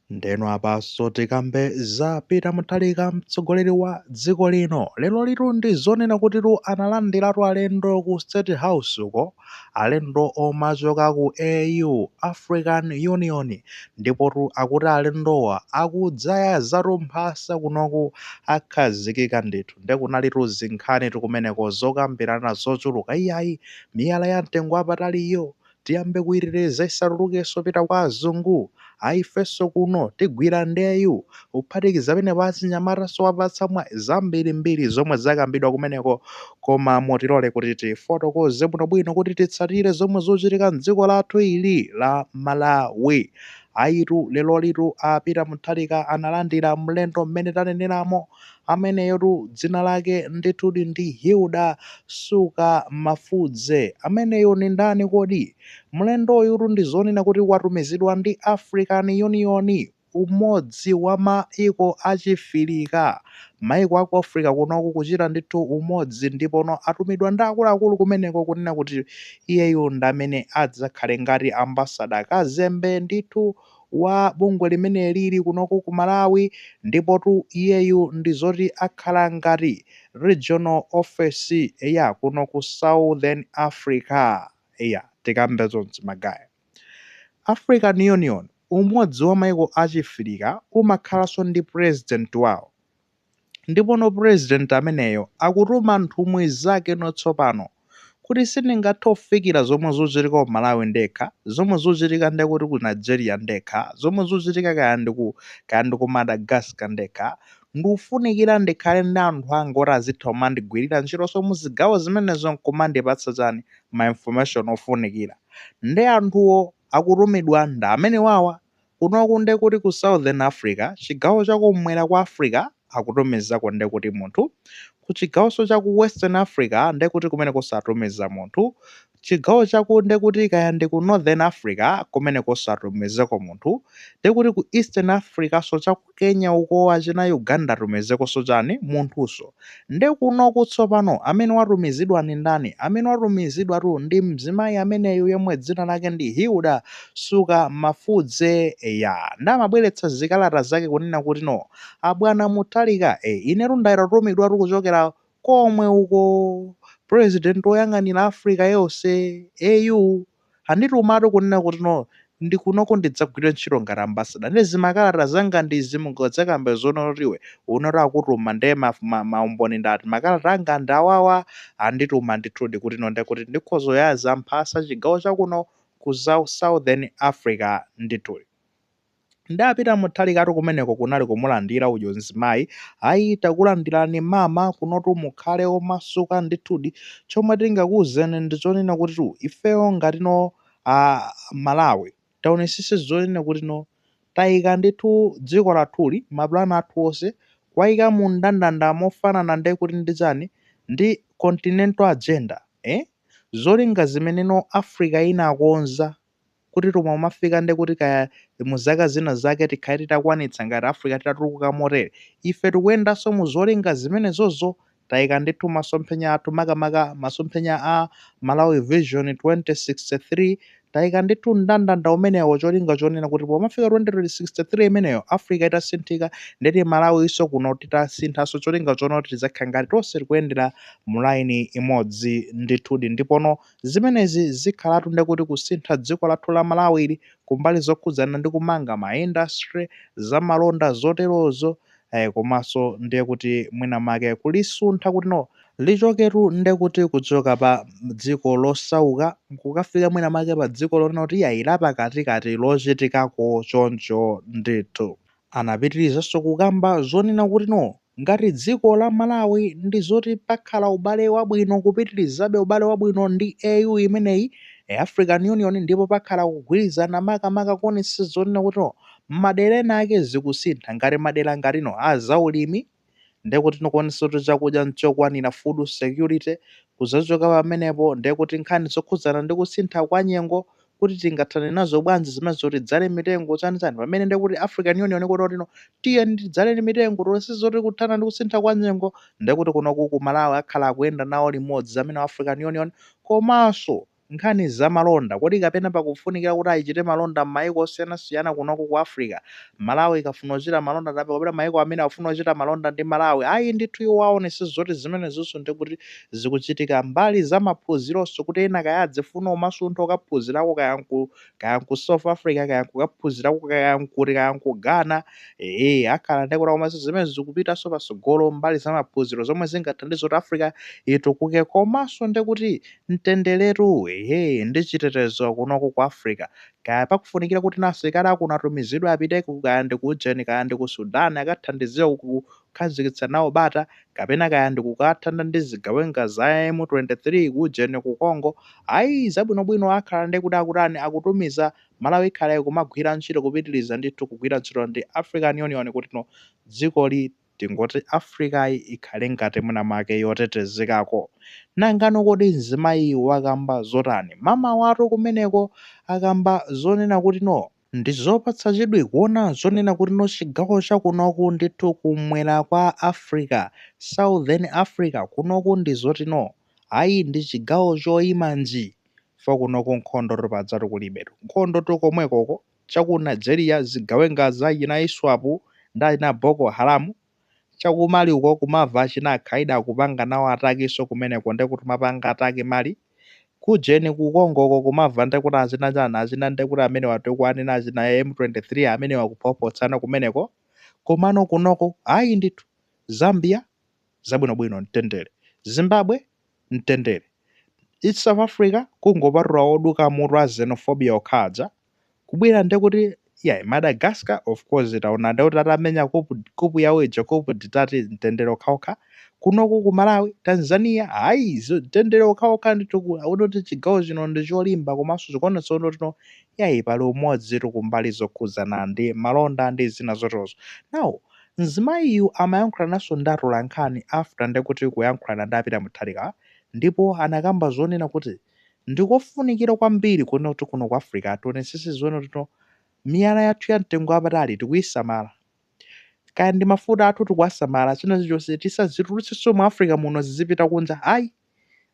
Ndeno apanso tikambe za Peter Mutharika mtsogoleri wa dziko lino lero litu ndi zonena kutitu analandiratu alendo ku State House uko, alendo omachoka ku AU African Union, ndipotu akuti alendowa akudzayazatu mphasa kunoku akhazikika ndithu kunalitu zinkhani tikumeneko zokambirana zochuluka iyayi miyala ya mtengo wapataliyo tiyambe kuyiririza isatulukenso pita kwa azungu ayifenso kuno tigwira ndeyu kuphatikiza pene pasi nyamataso wapatsa mwa zambirimbiri zomwe zakambidwa kumeneko, koma motilole kuti tifotokoze bwinobwino kuti titsatire zomwe zochitika mdziko lathu ili la Malawi. Ayitu lero litu a Peter Mutharika analandira mlendo mmene taneneramo ameneyotu dzina lake ndithudi ndi Hilda Suka Mafudze. Ameneyo ni ndani kodi? Mlendoyu ndi zonena kuti watumizidwa ndi African Union, umodzi wa maiko achifirika. Maiko aku Africa kunoku kuchita ndithu umodzi ndipono atumidwa ndi akuluakulu kumeneko kunena kuti iyeyu ndi amene adzakhale ngati ambasada kazembe ndithu wa bungwe limene lili kunoku ku Malawi, ndipotu iyeyu ndi zoti akhala ngati regional office ya kuno ku Southern Africa. Tikambe zonse magaya. African Union, umodzi wa maiko achifirika, umakhalanso ndi president wawo, ndipono president ameneyo akutuma nthumwi zake notsopano kuti sindingathe kufikira zomwe zochitika ku Malawi ndekha, zomwe zochitika ndekuti ku Nigeria ndekha, zomwe zochitika kaya ndi ku Madagascar ndekha, ndikufunikira ndikhale ndi anthu anga oti azitha kumandigwirira ntchitonso mu zigawo zimenezo nkumandipatsa chani ma information ofunikira. Ndi anthuwo akutumidwa ndi amene wawa kunoku ndekuti ku Southern Africa, chigawo chakummwera kwa Africa akutumizako ndekuti munthu, ku chigawonso chaku Western Africa ndekuti kumene kusatumiza munthu, chigawo chaku ndekuti kaya ndi ku Northern Africa kumene kusatumizeko munthu, ndekuti ku Eastern Africa so chaku Kenya uko achina Uganda atumizeko chani munthunso. Ndekunoku tsopano amene watumizidwa ni ndani? Amene watumizidwatu ndi mzimayi ameneyu yemwe dzina lake ndi Hilda Suka Mafudze. Ndamabweretsa zikalata zake kunena kuti no abwana Mutharika inetu ndatumidwatu kuchokera komwe uko president woyang'anira Africa yonse AU anditumatu kunena kuti no ndikunoko ndidzagwira ntchito ngati ambasada, ndi zimakalata zanga ndizi mungodzakambe zonotiwe unoti akutuma nde maumboni ndati makalata anga ndi awawa andituma ndithudi kuti no ndekuti ndikhozoyaza mphasa chigawo chakuno ku Southern Africa ndithudi. Ndapita Mutharika kumeneko kunali kumulandira uyo mzimayi ayita kulandirani mama kunotu mukhale omasuka ndithudi. Chomwe tingakuwuzeni ndi chonena kuti ifeyo ngatino Malawi taonesese zonena kuti no tayika ndithu dziko lathuli mapulani athu onse kwayika mu mndandanda mofanana ndekuti ndi chani ndi continental agenda zolinga zimene no Africa inakonza kuti tumwe mafika ndekuti kaya muzaka zina zake tikhale titakwanitsa ngati Africa titatukuka motere. Ife tikuyendanso mu zolinga zimenezozo tayika ndithu masomphenya athu makamaka masomphenya a Malawi Vision 2063 tayika ndithu mndandanda umenewo cholinga chonena kuti pomafika 2063 imeneyo Africa itasinthika ndeti Malawi iso kuno titasinthanso cholinga chonoti tidzakhala ngati tonse tikuyendera mu line imodzi ndithudi. Ndipono zimenezi zikhalatu ndekuti kusintha dziko lathu la Malawi ili kumbali zokhudzana ndi kumanga ma industry zamalonda zoterozo komanso ndiye kuti mwina make kulisuntha kuti no lichoketu ndekuti kuchoka pa dziko losauka kukafika mwina make pa dziko lonena kuti ila pakatikati lochitikako choncho ndithu. Anapitirizanso kukamba zonena kuti no ngati dziko la Malawi ndi zoti pakhala ubale wabwino kupitirizabe ubale wabwino ndi AU imeneyi African Union, ndipo pakhala kugwirizana makamaka kuonetsa zonena kuti no madera ena ake zikusintha ngati madera ngati no azaulimi ndekuti tikuonetsa kuti chakudya nchokwanira food security kuzachoka pamenepo ndekuti nkhani zokhudzana ndi kusintha kwa nyengo kuti tingathane nazo bwanji zimene zoti dzale mitengo chanichani pamene ndekuti African Union kuti no tiye tidzale mitengo tonse zoti kuthana ndi kusintha kwa nyengo ndekuti kunoku ku Malawi akhala akuyenda nawo limodzi amene African Union komanso nkhani zamalonda kodi kapena pakufunikira kuti ayichite malonda m'mayiko osiyanasiyana kunoko ku Africa. Malawi ikafuna kuchita malonda nabe kapena mayiko amene akufuna kuchita malonda ndi Malawi, ayi ndithu iwo aonetse zoti zimenezonso ndi kuti zikuchitika mbali za maphunzironso kuti ena kaya adzifuna umasuntha ukaphunzirako kaya ku South Africa kaya kukaphunzirako kaya nkuti kaya ku Ghana, akhala ndi kuti komanso zimene zikupitanso patsogolo mbali za maphunziro zomwe zingathandize kuti Africa itukuke komanso ndi kuti mtenderetu ndi chitetezo kunoko ku Africa. Kaya pakufunikira kuti na asilikali akuno atumizidwe apite kaya ndi ku Ujeni kaya ndi ku Sudan akathandiziwe kukhazikitsa nawo bata, kapena kaya ndi kukathana ndi zigawenga za M23 ku Ujeni ku Congo, ayi zabwinobwino akhala ndi kuti akutani akutumiza Malawi ikhala ikumagwira ntchito kupitiriza ndithu kugwira ntchito ndi African Union kuti dzikoli tingoti Africa ikhale ngati mwina mwake yotetezekako. Nangano kodi mzimayi wakamba zotani? Mama watu kumeneko akamba zonena kuti ndi zopatsa chidwi kuona zonena kuti chigawo chakunoku ndithu kumwera kwa Africa, Southern Africa kunoku ndi zoti ayi ndi chigawo choyima nji fa kunoku nkhondo tipadzatu kulibetu. Nkhondo komwekoko chaku Nigeria zigawenga za yina ISWAP ndi ayina Boko Haram, chaku Mali uko kumava achina Al-Qaeda akupanga nawo atakiso kumeneko ndi kuti mapanga ataki Mali. Kujeni ku Congo uko kumava ndi kuti achina ndi kuti amene watukwanena achina M23 amene wakuphopotsana kumeneko. Komano kunoko ayi ndithu Zambia zabwinobwino mtendere, Zimbabwe mtendere, East South Africa kungopatula oduka mutu a xenophobia okhaja kubwera ndi kuti Madagascar of course taona ndi kuti atamenya kupu yawo ija kupu ditati mtendere okhaokha. Kunoku ku Malawi, Tanzania ayi mtendere okhaokha ndithu kuti chigawo chino ndi cholimba komanso zikuonetsa kuti pali umodzi kumbali zokhuzana ndi malonda ndi zina zoterozo. Now mzimayiyu amayankhulananso ndi atolankhani after ndi kuti kuyankhulana ndi apita muthalika, ndipo anakamba zonena kuti ndikofunikira kwambiri kuona kuti kuno ku Africa tionetsetse zoona kuti miyala yathu ya mtengo wapatali tikuyisamala. Kaya ndi mafuta athu tikuwasamala, china chonse tisazitulutsenso mu Africa muno zizipita kunja. Ayi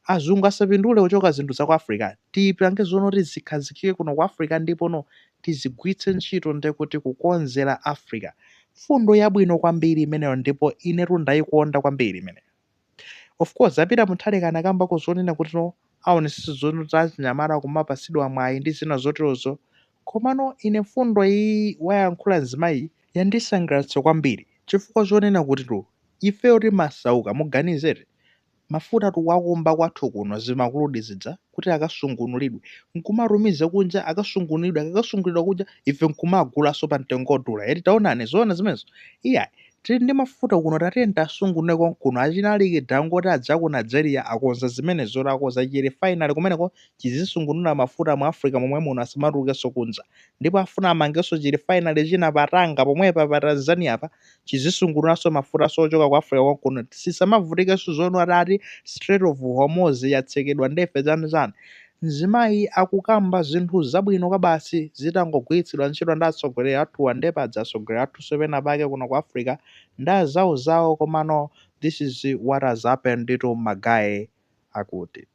azungu asapindule kuchoka zinthu za ku Africa, tipange zoona kuti zikhazikike kuno ku Africa ndipo tizigwiritse ntchito ndi kuti kukonzera Africa. Fundo yabwino kwambiri imeneyo ndipo inetu ndayikonda kwambiri imeneyo. Of course apita muthalika anakambako zonena kuti aonetsetse zoona kuti achinyamata kumapasidwa mwayi ndi zina zoterozo. Komano ine fundo iyi wayankhula mzimayi yandisangalatsa kwambiri chifukwa zonena kuti ifeyo timasauka muganizere mafuta tuwakumba kwathu kuno zimakuludi zija kuti akasungunulidwe nkumatumiza kunja akasungunulidwa akakasungulidwa kunja ife nkumagulaso pa mtengo odula. Yeti taonani zoona zimenezo tili ndi mafuta kuno tatiyeni asungunuleko kuno achinaliki Dangote adza ku Nigeria akonza zimenezo akonza chiri finally kumeneko chizisungunula mafuta mu Africa momwe muno asamatulukenso kunja, ndipo afuna amangenso chiri finally china patanga pomwepa pa Tanzania pa chizisungunulanso mafuta sochoka ku Africa kwakuno sisamavutikenso zoona atati Strait of Hormuz yatsekedwa ndefe chani. Mzimayi akukamba zinthu zabwino kabasi zitangogwiritsidwa ntchito ndi atsogoleri athuwa ndipo atsogoleri athunso pena pake kuno ku Africa ndi zawo komano this is what has happened to Magayi akuti.